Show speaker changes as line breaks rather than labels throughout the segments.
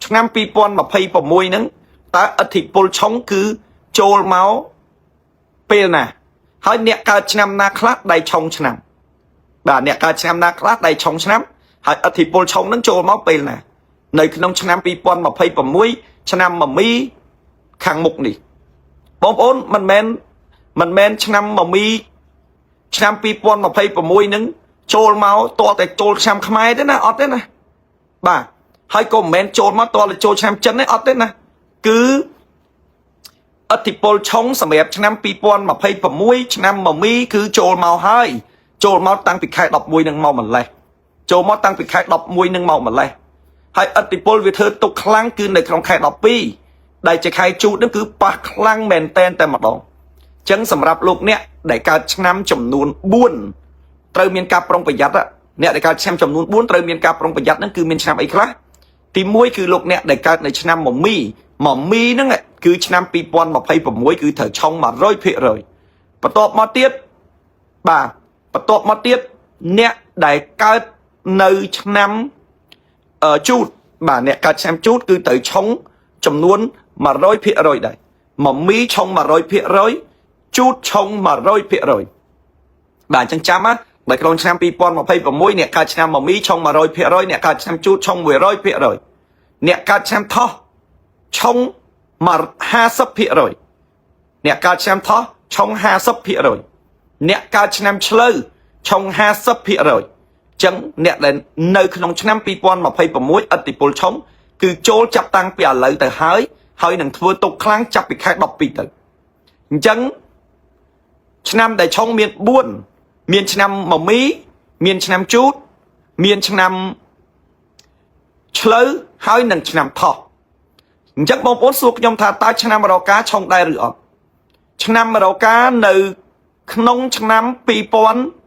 ឆ្នាំ2026ហ្នឹងតើអធិពលឆុងគឺចូលមកពេលណាហើយអ្នកកើតឆ្នាំណាខ្លះដៃឆុងឆ្នាំបាទអ្នកកើតឆ្នាំណាខ្លះដៃឆុងឆ្នាំហើយអធិពលឆុងហ្នឹងចូលមកពេលណានៅក្នុងឆ្នាំ2026ឆ្នាំមមីខាងមុខនេះបងប្អូនមិនមែនឆ្នាំមមីឆ្នាំ2026ហ្នឹងចូលមកតតែចូលឆ្នាំខ្មែរទេណាអត់ទេណាបាទហើយក៏មិនមែនចូលមកតតែចូលឆ្នាំចិនទេអត់ទេណាគឺអធិពលឆុងសម្រាប់ឆ្នាំ2026ឆ្នាំមមីគឺចូលមកហើយចូលមកតាំងពីខែ11នឹងមកម្លេះចូលមកតាំងពីខែ11នឹងមកម្លេះហើយអធិពលវាធ្វើទុកខ្លាំងគឺនៅក្នុងខែ12ដែលជាខែជូតនឹងគឺប៉ះខ្លាំងមែនតែនតែម្ដងអញ្ចឹងសម្រាប់លោកអ្នកដែលកើតឆ្នាំចំនួន4ត្រូវមានការប្រុងប្រយ័ត្នអ្នកដែលកើតឆ្នាំចំនួន4ត្រូវមានការប្រុងប្រយ័ត្នហ្នឹងគឺមានឆ្នាំអីខ្លះទី1គឺលោកអ្នកដែលកើតនៅឆ្នាំមមីហ្នឹងគឺឆ្នាំ2026គឺត្រូវឆុង 100% បន្ទាប់មកទៀតបាទបន្ទាប់មកទៀតអ្នកដែលកើតនៅឆ្នាំជូតបាទអ្នកកើតឆ្នាំជូតគឺត្រូវឆុងចំនួន 100% ដែរមមីឆុង 100% ជូតឆុង 100% បាទអញ្ចឹងចាំណានៅក្នុងឆ្នាំ2026អ្នកកើតឆ្នាំមមីឆុង 100% អ្នកកើតឆ្នាំជូតឆុង 100% អ្នកកើតឆ្នាំថោះឆុង 50% អ្នកកើតឆ្នាំថោះឆុង 50% អ្នកកើតឆ្នាំឆ្លូវឆុង 50% អញ្ចឹងអ្នកដែលនៅក្នុងឆ្នាំ2026អតិពលឆុងគឺចូលចាប់តាំងពីឥឡូវទៅហើយនឹងធ្វើទុកខ្លាំងចាប់ពីខែ12ទៅអញ្ចឹងឆ្នាំដែលឆុងមាន4មានឆ្នាំមមីមានឆ្នាំជូតមានឆ្នាំឆ្លូវហើយនឹងឆ្នាំថោះអញ្ចឹងបងប្អូនសួរខ្ញុំថាតើឆ្នាំរកាឆុងដែរឬអត់ឆ្នាំរកានៅក្នុងឆ្នាំ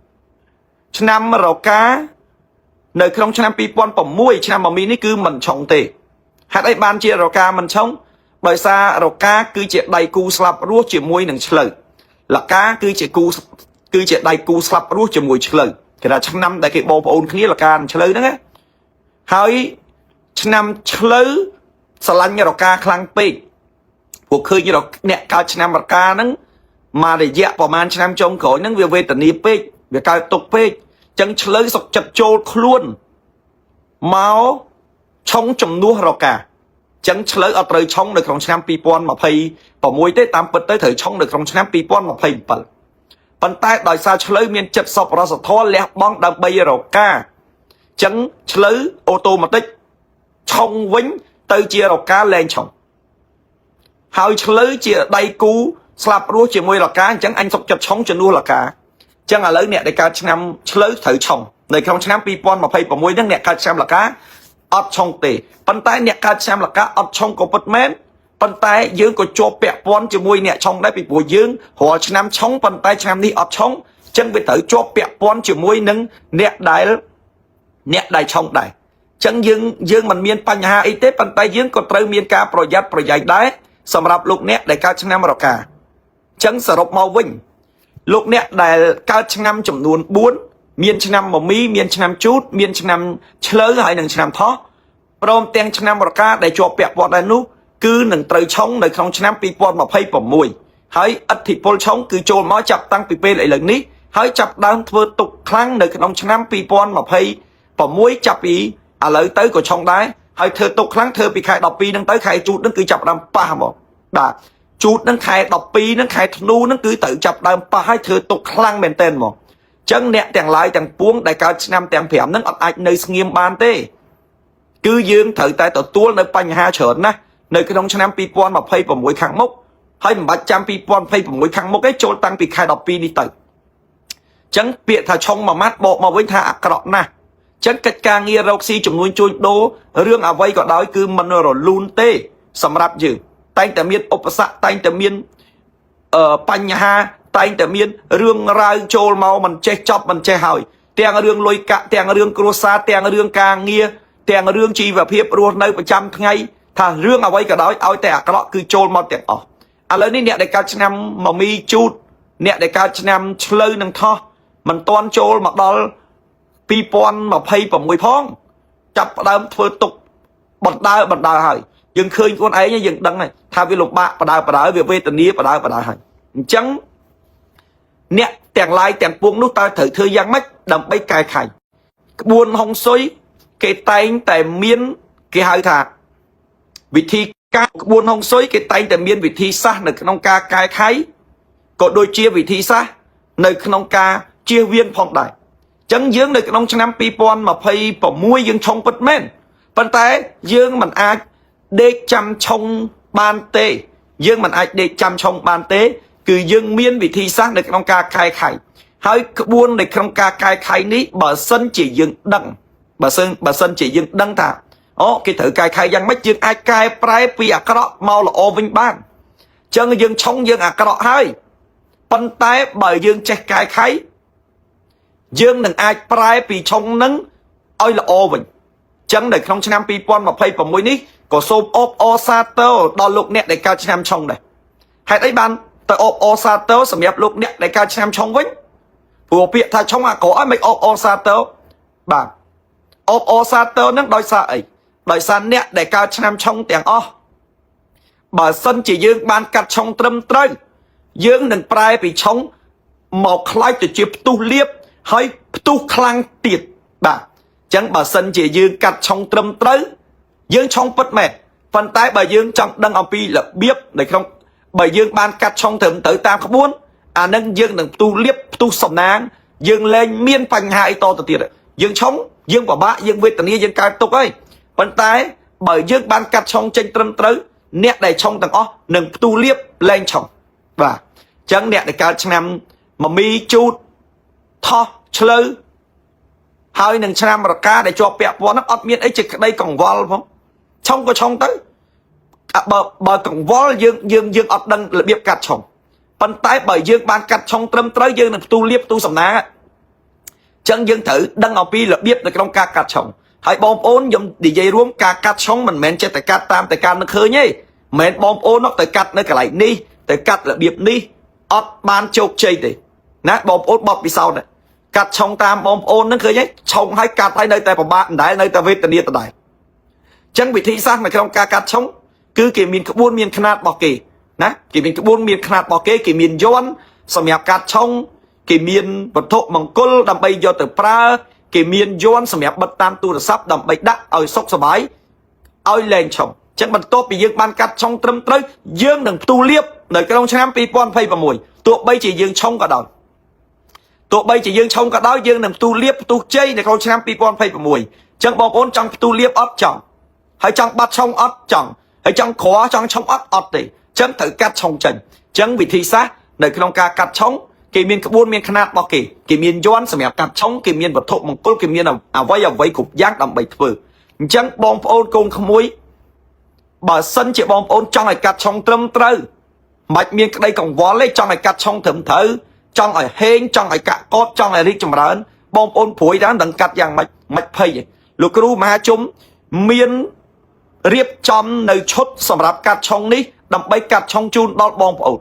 2000ឆ្នាំរកានៅក្នុងឆ្នាំ2006ឆ្នាំមមីនេះគឺមិនឆុងទេហេតុអីបានជារកាមិនឆុងដោយសាររកាគឺជាដៃគូស្លាប់រស់ជាមួយនឹងឆ្លូវលកាគឺជាដៃគូស្លាប់រស់ជាមួយឆ្លូវគេថាឆ្នាំដែលគេបងប្អូនគ្នាលកានិងឆ្លូវហ្នឹងហើយឆ្នាំឆ្លូវស្រឡាញ់រកាខ្លាំងពេកពួកឃើញអ្នកកើតឆ្នាំរកាហ្នឹងមករយៈប្រហែលឆ្នាំចុងក្រោយហ្នឹងវាវេទនាពេកវាកើតទុកពេកអញ្ចឹងឆ្លូវសុកចិត្តចូលខ្លួនមកឆុងចំនួនរកាអញ្ចឹងឆ្លូវអត់ត្រូវឆុងនៅក្នុងឆ្នាំ2026ទេតាមពិតទៅត្រូវឆុងនៅក្នុងឆ្នាំ2027ប៉ុន្តែដោយសារឆ្លូវមានចិត្តសប្បុរសធម៌លះបង់ដើម្បីរកាអញ្ចឹងឆ្លូវអូតូម៉ាទិកឆុងវិញទៅជារកាលែងឆុងហើយឆ្លូវជាដៃគូស្លាប់រស់ជាមួយរកាអញ្ចឹងអញសុកចិត្តឆុងជំនួសរកាអញ្ចឹងឥឡូវអ្នកដែលកើតឆ្នាំឆ្លូវត្រូវឆុងនៅក្នុងឆ្នាំ2026ហ្នឹងអ្នកកើតឆ្នាំរកាអត់ឆុងទេប៉ុន្តែអ្នកកើតឆ្នាំរកាអត់ឆុងក៏ពិតមែនប៉ុន្តែយើងក៏ជាប់ពាក់ព័ន្ធជាមួយអ្នកឆុងដែរពីព្រោះយើងរាល់ឆ្នាំឆុងប៉ុន្តែឆ្នាំនេះអត់ឆុងអញ្ចឹងវាត្រូវជាប់ពាក់ព័ន្ធជាមួយនឹងអ្នកដែលឆុងដែរអញ្ចឹងយើងមិនមានបញ្ហាអីទេប៉ុន្តែយើងក៏ត្រូវមានការប្រយ័ត្នប្រយែងដែរសម្រាប់លោកអ្នកដែលកើតឆ្នាំរកាអញ្ចឹងសរុបមកវិញលោកអ្នកដែលកើតឆ្នាំចំនួន4មានឆ្នាំមមីមានឆ្នាំជូតមានឆ្នាំឆ្លូវហើយនិងឆ្នាំថោះព្រមទាំងឆ្នាំរកាដែលជាប់ពាក់ព័ន្ធដែរនោះគឺនឹងត្រូវឆុងនៅក្នុងឆ្នាំ2026ហើយឥទ្ធិពលឆុងគឺចូលមកចាប់តាំងពីពេលឥឡូវនេះហើយចាប់ដើមធ្វើទុកខ្លាំងនៅក្នុងឆ្នាំ2026ចាប់ពីឥឡូវទៅក៏ឆុងដែរហើយធ្វើទុកខ្លាំងធ្វើពីខែ12ហ្នឹងទៅខែជូតហ្នឹងគឺចាប់ដើមប៉ះហ្មងបាទជូតហ្នឹងខែ12ហ្នឹងខែធ្នូហ្នឹងគឺត្រូវចាប់ដើមប៉ះហើយធ្វើទុកខ្លាំងមែនទែនហ្មងអញ្ចឹងអ្នកទាំងឡាយទាំងពួងដែលកើតឆ្នាំទាំង5ហ្នឹងអត់អាចនៅស្ងៀមបានទេគឺយើងត្រូវតែទទួលនៅបញ្ហាច្រើនណាស់នៅក្នុងឆ្នាំ2026ខាងមុខហើយមិនបាច់ចាំ2026ខាងមុខទេចូលតាំងពីខែ12នេះទៅអញ្ចឹងពាក្យថាឆុងមួយម៉ាត់បកមកវិញថាអាក្រក់ណាស់អញ្ចឹងកិច្ចការងាររកស៊ីចំនួនជួញដូររឿងអ្វីក៏ដោយគឺមិនរលូនទេសម្រាប់យើងតែងតែមានឧបសគ្គតែងតែមានបញ្ហាតែងតែមានរឿងរ៉ាវចូលមកមិនចេះចប់មិនចេះហើយទាំងរឿងលុយកាក់ទាំងរឿងគ្រួសារទាំងរឿងការងារទាំងរឿងជីវភាពរស់នៅប្រចាំថ្ងៃថារឿងអ្វីក៏ដោយឲ្យតែអាក្រក់គឺចូលមកទាំងអស់ឥឡូវនេះអ្នកដែលកើតឆ្នាំមមីជូតអ្នកដែលកើតឆ្នាំឆ្លូវនឹងថោះមិនទាន់ចូលមកដល់2026ផងចាប់ផ្ដើមធ្វើទុក បណ្ដើហើយយើងឃើញខ្លួនឯងយើងដឹងហើយថាវាលំបាកបណ្ដើវាវេទនាបណ្ដើហើយអញ្ចឹងអ្នកទាំងឡាយទាំងពួងនោះតើត្រូវធ្វើយ៉ាងម៉េចដើម្បីកែខៃក្បួនហុងស៊ុយគេតែងតែមានគេហៅថាវិធីការក្បួនហុងស៊ុយគេតែងតែមានវិធីសាស្ត្រនៅក្នុងការកែខៃក៏ដូចជាវិធីសាស្ត្រនៅក្នុងការជៀសវាងផងដែរអញ្ចឹងយើងនៅក្នុងឆ្នាំ2026យើងឆុងពិតមែនប៉ុន្តែយើងមិនអាចដេកចាំឆុងបានទេយើងមិនអាចដេកចាំឆុងបានទេគឺយើងមានវិធីសាស្ត្រនៅក្នុងការកែខៃហើយក្បួននៅក្នុងការកែខៃនេះបើសិនជាយើងដឹងបើសិនជាយើងដឹងថាអូគេត្រូវកែខៃយ៉ាងម៉េចយើងអាចកែប្រែពីអាក្រក់មកល្អវិញបានអញ្ចឹងយើងឆុងយើងអាក្រក់ហើយប៉ុន្តែបើយើងចេះកែខៃយើងនឹងអាចប្រែពីឆុងនឹងឲ្យល្អវិញអញ្ចឹងនៅក្នុងឆ្នាំ2026នេះក៏សូមអបអរសាទរដល់លោកអ្នកដែលកើតឆ្នាំឆុងដែរហេតុអីបានទៅអបអរសាទរសម្រាប់លោកអ្នកដែលកើតឆ្នាំឆុងវិញព្រោះពាក្យថាឆុងអាក្រក់អីមិនអបអរសាទរបាទអបអរសាទរនឹងដោយសារអីដោយសារអ្នកដែលកើតឆ្នាំឆុងទាំងអស់បើសិនជាយើងបានកាត់ឆុងត្រឹមត្រូវយើងនឹងប្រែពីឆុងមកខ្លាយទៅជាផ្ទុះលៀបហើយផ្ទុះខ្លាំងទៀតបាទអញ្ចឹងបើសិនជាយើងកាត់ឆុងត្រឹមត្រូវយើងឆុងពិតមែនប៉ុន្តែបើយើងចង់ដឹងអំពីរបៀបនៅក្នុងបើយើងបានកាត់ឆុងត្រឹមត្រូវតាមក្បួនអានឹងយើងនឹងផ្ទុះលៀបផ្ទុះសំណាងយើងលែងមានបញ្ហាអីតទៅទៀតយើងឆុងយើងពិបាកយើងវេទនាយើងកើតទុកហើយប៉ុន្តែបើយើងបានកាត់ឆុងចេញត្រឹមត្រូវអ្នកដែលឆុងទាំងអស់នឹងផ្ទុះលៀបលែងឆុងបាទអញ្ចឹងអ្នកដែលកើតឆ្នាំមមីជូតថោះឆ្លូវហើយនឹងឆ្នាំរកាដែលជាប់ពាក់ព័ន្ធហ្នឹងអត់មានអីជាក្តីកង្វល់ផងឆុងក៏ឆុងទៅបើកង្វល់យើងអត់ដឹងរបៀបកាត់ឆុងប៉ុន្តែបើយើងបានកាត់ឆុងត្រឹមត្រូវយើងនឹងផ្ទុះលៀបផ្ទុះសំណាងអញ្ចឹងយើងត្រូវដឹងអំពីរបៀបនៅក្នុងការកាត់ឆុងហើយបងប្អូនខ្ញុំនិយាយរួមការកាត់ឆុងមិនមែនចេះតែកាត់តាមតែការនឹកឃើញទេមិនមែនបងប្អូនទៅកាត់នៅកន្លែងនេះទៅកាត់របៀបនេះអត់បានជោគជ័យទេណាបងប្អូនបត់ពិសោធន៍កាត់ឆុងតាមបងប្អូនហ្នឹងឃើញទេឆុងឲ្យកាត់ឲ្យនៅតែពិបាកដដែលនៅតែវេទនាដដែលអញ្ចឹងវិធីសាស្ត្រនៅក្នុងការកាត់ឆុងគឺគេមានក្បួនមានຂະຫນាតរបស់គេណាគេមានក្បួនមានຂະຫນាតរបស់គេគេមានយ័ន្តសម្រាប់កាត់ឆុងគេមានវត្ថុមង្គលដើម្បីយកទៅប្រើគេមានយ័ន្តសម្រាប់បិទតាមទូរស័ព្ទដើម្បីដាក់ឲ្យសុខសប្បាយឲ្យលែងឆុងអញ្ចឹងបន្ទាប់ពីយើងបានកាត់ឆុងត្រឹមត្រូវយើងនឹងផ្ទុះលៀបនៅក្នុងឆ្នាំ2026ទោះបីជាយើងឆុងក៏ដោយទោះបីជាយើងឆុងក៏ដោយយើងនឹងផ្ទុះលៀបផ្ទុះជ័យនៅក្នុងឆ្នាំ2026អញ្ចឹងបងប្អូនចង់ផ្ទុះលៀបអត់ចង់ហើយចង់បាត់ឆុងអត់ចង់ហើយចង់ក្រចង់ឆុងអត់ទេអញ្ចឹងត្រូវកាត់ឆុងចេញអញ្ចឹងវិធីសាស្ត្រនៅក្នុងការកាត់ឆុងគេមានក្បួនមានຂະຫນាតរបស់គេមានយ័ន្តសម្រាប់កាត់ឆុងគេមានវត្ថុមង្គលគេមានអ្វីគ្រប់យ៉ាងដើម្បីធ្វើអញ្ចឹងបងប្អូនកូនក្មួយបើសិនជាបងប្អូនចង់ឲ្យកាត់ឆុងត្រឹមត្រូវមិនមានក្តីកង្វល់ទេចង់ឲ្យកាត់ឆុងត្រឹមត្រូវចង់ឲ្យហេងចង់ឲ្យកាក់កតចង់ឲ្យរីកចម្រើនបងប្អូនព្រួយដែរនឹងកាត់យ៉ាងមិនភ័យលោកគ្រូមហាជុំមានរៀបចំនៅឈុតសម្រាប់កាត់ឆុងនេះដើម្បីកាត់ឆុងជូនដល់បងប្អូន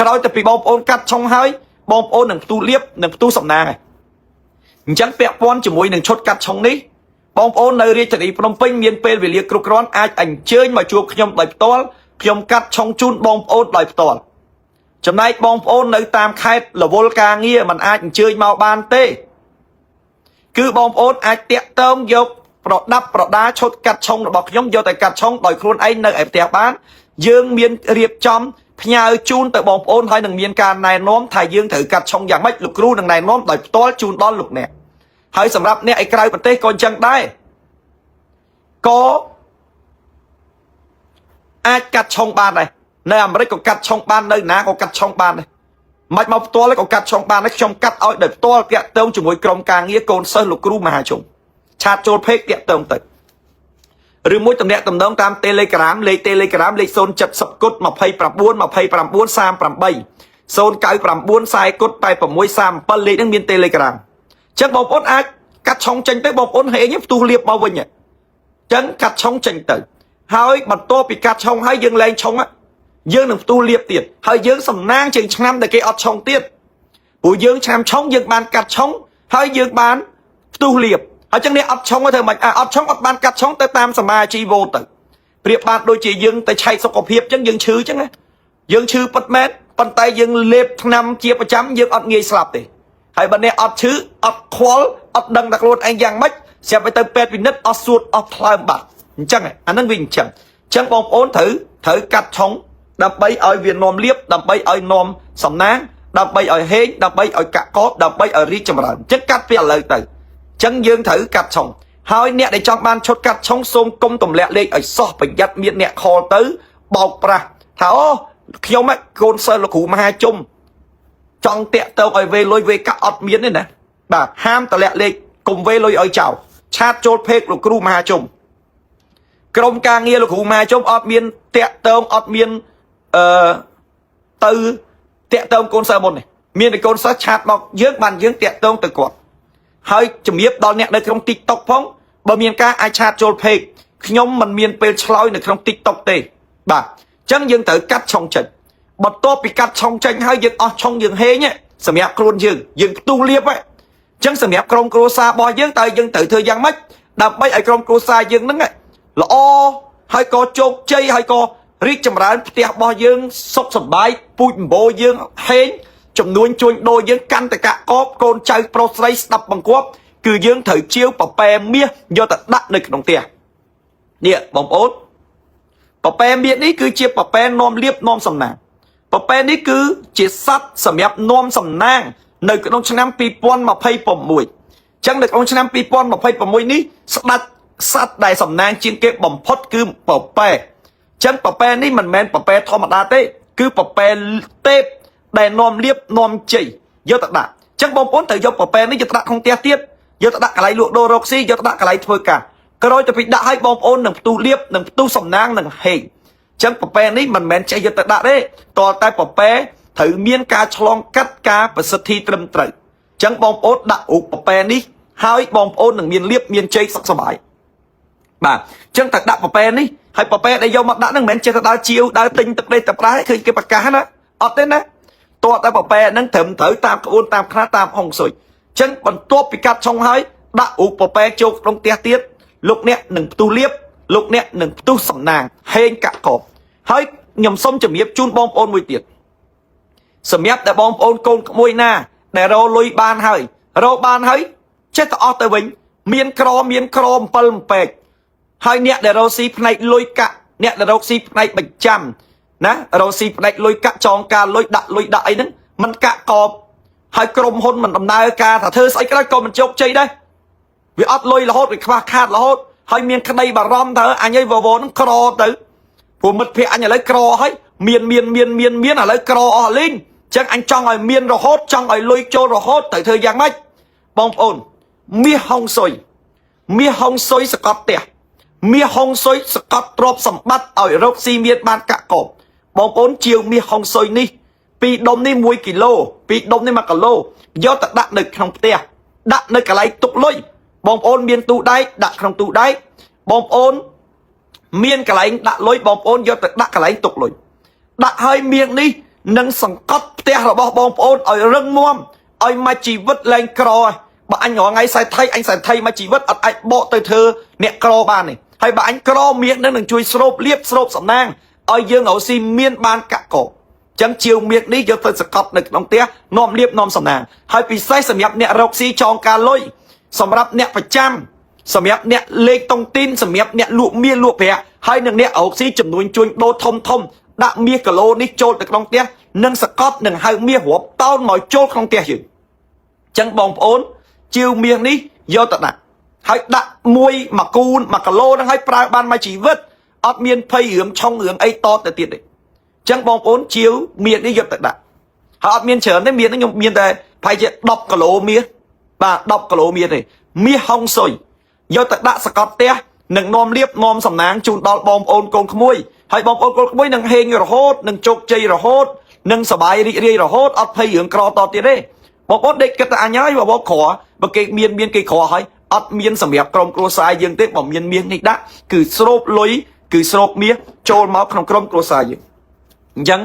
ក្រោយទៅពីបងប្អូនកាត់ឆុងហើយបងប្អូននឹងផ្ទុះលៀបនឹងផ្ទុះសំណាងហើយអញ្ចឹងពាក់ព័ន្ធជាមួយនឹងឈុតកាត់ឆុងនេះបងប្អូននៅរាជធានីភ្នំពេញមានពេលវេលាគ្រប់គ្រាន់អាចអញ្ជើញមកជួបខ្ញុំដោយផ្ទាល់ខ្ញុំកាត់ឆុងជូនបងប្អូនដោយផ្ទាល់ចំណែកបងប្អូននៅតាមខេត្តរវល់ការងារមិនអាចអញ្ជើញមកបានទេគឺបងប្អូនអាចតាក់ទងយកប្រដាប់ប្រដាឈុតកាត់ឆុងរបស់ខ្ញុំយកទៅកាត់ឆុងដោយខ្លួនឯងនៅឯផ្ទះបានយើងមានរៀបចំផ្ញើជូនទៅបងប្អូនហើយនឹងមានការណែនាំថាយើងត្រូវកាត់ឆុងយ៉ាងម៉េចលោកគ្រូនឹងណែនាំដោយផ្ទាល់ជូនដល់លោកអ្នកហើយសម្រាប់អ្នកឯក្រៅប្រទេសក៏អញ្ចឹងដែរក៏អាចកាត់ឆុងបានដែរនៅអាមេរិកក៏កាត់ឆុងបាននៅណាក៏កាត់ឆុងបានដែរមិនមកផ្ទាល់ក៏កាត់ឆុងបានដែរខ្ញុំកាត់ឲ្យដោយផ្ទាល់តាក់ទងជាមួយក្រុមការងារកូនសិស្សលោកគ្រូមហាជុំឆាតចូលពេកតាក់ទងទៅឬមួយតំណាក់តំណងតាម Telegram លេខ Telegram លេខ070គុត29 29 38 099 40គុត8637លេខហ្នឹងមាន Telegram អញ្ចឹងបងប្អូនអាចកាត់ឆុងចេញទៅបងប្អូនហេងផ្ទុះលៀបមកវិញអញ្ចឹងកាត់ឆុងចេញទៅហើយបន្ទាប់ពីកាត់ឆុងហើយយើងលែងឆុងយើងនឹងផ្ទុះលៀបទៀតហើយយើងសំណាងជាងឆ្នាំដែលគេអត់ឆុងទៀតព្រោះយើងឆ្នាំឆុងយើងបានកាត់ឆុងហើយយើងបានផ្ទុះលៀប ហើយចឹងអ្នកអត់ឆុងទៅមិនអត់ឆុងអត់បានកាត់ឆុងទៅតាមសមាជីវោទៅប្រៀបបានដូចជាយើងទៅឆែកសុខភាពចឹងយើងឈឺចឹងណាយើងឈឺពិតមែនប៉ុន្តែយើងលេបថ្នាំជាប្រចាំយើងអត់ងាយស្លាប់ទេហើយបើអ្នកអត់ឈឺអត់ខ្វល់អត់ដឹងថាខ្លួនឯងយ៉ាងម៉េចស្រាប់ទៅពេទ្យពិនិត្យអស់សួតអស់ថ្លើមបាត់អញ្ចឹងអាហ្នឹងវាអញ្ចឹងបងប្អូនត្រូវកាត់ឆុងដើម្បីឲ្យវានាំលៀបដើម្បីឲ្យនាំសំណាងដើម្បីឲ្យហេងដើម្បីឲ្យកាក់កបដើម្បីឲ្យរីកចម្រើនអញ្ចឹងកាត់ពីឥឡូវទៅអញ្ចឹងយើងត្រូវកាត់ឆុងហើយអ្នកដែលចង់បានឈុតកាត់ឆុងសូមកុំទម្លាក់លេខឲ្យសោះប្រយ័ត្នមានអ្នកខលទៅបោកប្រាស់ថាអូខ្ញុំកូនសិស្សលោកគ្រូមហាជុំចង់តាក់ទងឲ្យវេលុយវេកាក់អត់មានទេណាបាទហាមតម្លាក់លេខកុំវេលុយឲ្យចោលឆាតចូលពេកលោកគ្រូមហាជុំក្រុមការងារលោកគ្រូមហាជុំអត់មានតាក់ទងអត់មានទៅតាក់ទងកូនសិស្សមុននេះមានតែកូនសិស្សឆាតមកយើងបានយើងតាក់ទងទៅគាត់ហើយជំរាបដល់អ្នកនៅក្នុង TikTok ផងបើមានការអាចឆាតចូលពេកខ្ញុំមិនមានពេលឆ្លើយនៅក្នុង TikTok ទេបាទអញ្ចឹងយើងត្រូវកាត់ឆុងចេញបន្ទាប់ពីកាត់ឆុងចេញហើយយើងអស់ឆុងយើងហេងសម្រាប់ខ្លួនយើងផ្ទុះលៀបហ្នឹងអញ្ចឹងសម្រាប់ក្រុមគ្រួសាររបស់យើងតើយើងត្រូវធ្វើយ៉ាងម៉េចដើម្បីឲ្យក្រុមគ្រួសារយើងហ្នឹងល្អហើយក៏ជោគជ័យហើយក៏រីកចម្រើនផ្ទះរបស់យើងសុខសប្បាយពូជម្បោយើងហេងចំនួនជួញដូរយើងកាន់តកកបកូនចៅប្រុសស្រីស្ដាប់បង្គាប់គឺយើងត្រូវជាវប៉ប៉ែមាសយកទៅដាក់នៅក្នុងផ្ទះនេះបងប្អូនប៉ប៉ែមាសនេះគឺជាប៉ប៉ែនាំលៀបនាំសំណាងប៉ប៉ែនេះគឺជាសត្វសម្រាប់នាំសំណាងនៅក្នុងឆ្នាំ2026អញ្ចឹងនៅក្នុងឆ្នាំ2026នេះស្ដេចសត្វដែលសំណាងជាងគេបំផុតគឺប៉ប៉ែអញ្ចឹងប៉ប៉ែនេះមិនមែនប៉ប៉ែធម្មតាទេគឺប៉ប៉ែទេពដែលនាំលៀបនាំជ័យយកទៅដាក់អញ្ចឹងបងប្អូនត្រូវយកប៉ប៉ែនេះយកទៅដាក់ក្នុងផ្ទះទៀតយកទៅដាក់កន្លែងលក់ដូររកស៊ីយកទៅដាក់កន្លែងធ្វើការក្រោយទៅពីដាក់ឲ្យបងប្អូននឹងផ្ទុះលៀបនឹងផ្ទុះសំណាងនឹងហេងអញ្ចឹងប៉ប៉ែនេះមិនមែនចេះយកទៅដាក់ទេតើតែប៉ប៉ែត្រូវមានការឆ្លងកាត់ការប្រសិទ្ធិត្រឹមត្រូវអញ្ចឹងបងប្អូនដាក់រូបប៉ប៉ែនេះហើយបងប្អូននឹងមានលៀបមានជ័យសុខសប្បាយបាទអញ្ចឹងតែដាក់ប៉ប៉ែនេះហើយប៉ប៉ែដែលយកមកដាក់ហ្នឹងមិនមែនចេះទៅដើរជាវដើរទិញទឹកដេកទឹកប្រាឃើញគេប្រកាសណាអត់ទេណាតើតែប៉ប៉ែហ្នឹងត្រឹមត្រូវតាមក្បួនតាមខ្នាតតាមហុងស៊ុយអញ្ចឹងបន្ទាប់ពីកាត់ឆុងហើយដាក់រូបប៉ប៉ែចូលក្នុងផ្ទះទៀតលោកអ្នកនឹងផ្ទុះលៀបលោកអ្នកនឹងផ្ទុះសំណាងហេងកាក់កបហើយខ្ញុំសូមជម្រាបជូនបងប្អូនមួយទៀតសម្រាប់តែបងប្អូនកូនក្មួយណាដែលរលុយបានហើយចេះតែអស់ទៅវិញមានក្រ7ពេកហើយអ្នកដែលរកស៊ីផ្នែកលុយកាក់អ្នកដែលរកស៊ីផ្នែកបញ្ចាំណារកស៊ីផ្នែកលុយកាក់ចងការលុយដាក់អីហ្នឹងมันកាក់កបហើយក្រុមហ៊ុនមិនដំណើរការថាធ្វើស្អីក៏ដោយក៏មិនជោគជ័យដែរវាអត់លុយរហូតវាខ្វះខាតរហូតហើយមានក្តីបារម្ភថាអញឲ្យវវហ្នឹងក្រទៅព្រោះមិត្តភក្តិអញឥឡូវក្រហើយមានឥឡូវក្រអស់លេងអញ្ចឹងអញចង់ឲ្យមានរហូតចង់ឲ្យលុយចូលរហូតត្រូវធ្វើយ៉ាងម៉េចបងប្អូនមាសហុងស៊ុយសកត់ផ្ទះមាសហុងស៊ុយសកត់ទ្រព្យសម្បត្តិឲ្យរកស៊ីមានបានកាក់កបបងប្អូនជាវមាសហុងស៊ុយនេះពីដុំនេះ1គីឡូពីដុំនេះ1គីឡូយកទៅដាក់នៅក្នុងផ្ទះដាក់នៅកន្លែងទុកលុយបងប្អូនមានទូដែកដាក់ក្នុងទូដែកបងប្អូនមានកន្លែងដាក់លុយបងប្អូនយកទៅដាក់កន្លែងទុកលុយដាក់ឲ្យមាសនេះនឹងសង្កត់ផ្ទះរបស់បងប្អូនឲ្យរឹងមាំឲ្យមួយជីវិតឡើងក្របើអញរងថ្ងៃសែថៃមួយជីវិតអត់អាចបកទៅធ្វើអ្នកក្របានទេហើយបើអញក្រមាសនឹងជួយស្រូបលៀបស្រូបសំណាងឲ្យយើងរកស៊ីមានបានកាក់កបចឹងជាវមាសនេះយកទៅសកត់នៅក្នុងផ្ទះនាំលៀបនាំសំណាងហើយពិសេសសម្រាប់អ្នករកស៊ីចងការលុយសម្រាប់អ្នកប្រចាំសម្រាប់អ្នកលេខតុងទីនសម្រាប់អ្នកលក់មាសលក់ប្រាក់ហើយនឹងអ្នករកស៊ីចំនួនជួញដូរធំដាក់មាសគីឡូនេះចូលទៅក្នុងផ្ទះនឹងសកត់នឹងហៅមាសរាប់តោនមកចូលក្នុងផ្ទះយើងចឹងបងប្អូនជាវមាសនេះយកទៅដាក់ហើយដាក់មួយគូន1គីឡូហ្នឹងឲ្យប្រើបានមួយជីវិតអត់មានភ័យរឿងឆុងរឿងអីតទៅទៀតទេចឹងបងប្អូនជាវមាសនេះយកទៅដាក់ហើយអត់មានច្រើនទេមាសនេះខ្ញុំមានតែប្រហែលជា10គីឡូមាសបាទ10គីឡូមាសទេមាសហុងស៊ុយយកទៅដាក់សកត់ផ្ទះនឹងនាំលៀបនាំសំណាងជូនដល់បងប្អូនកូនក្មួយហើយបងប្អូនកូនក្មួយនឹងហេងរហូតនឹងជោគជ័យរហូតនឹងសบายរីករាយរហូតអត់ភ័យរឿងក្រតទៀតទេបងប្អូនដេកគិតតែអញហើយបងក្របើគេមានគេក្រហើយអត់មានសម្រាប់ក្រុមគ្រួសារយើងទេបើមានមាសនេះដាក់គឺស្រូបលុយគឺស្រូបមាសចូលមកក្នុងក្រុមគ្រួសារយើងអញ្ចឹង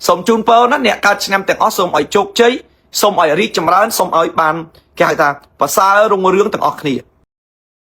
សូមជូនពរណាអ្នកកើតឆ្នាំទាំងអស់សូមឲ្យជោគជ័យសូមឲ្យរីកចម្រើនសូមឲ្យបានគេហៅថាប្រសើររុងរឿងទាំងអស់គ្នា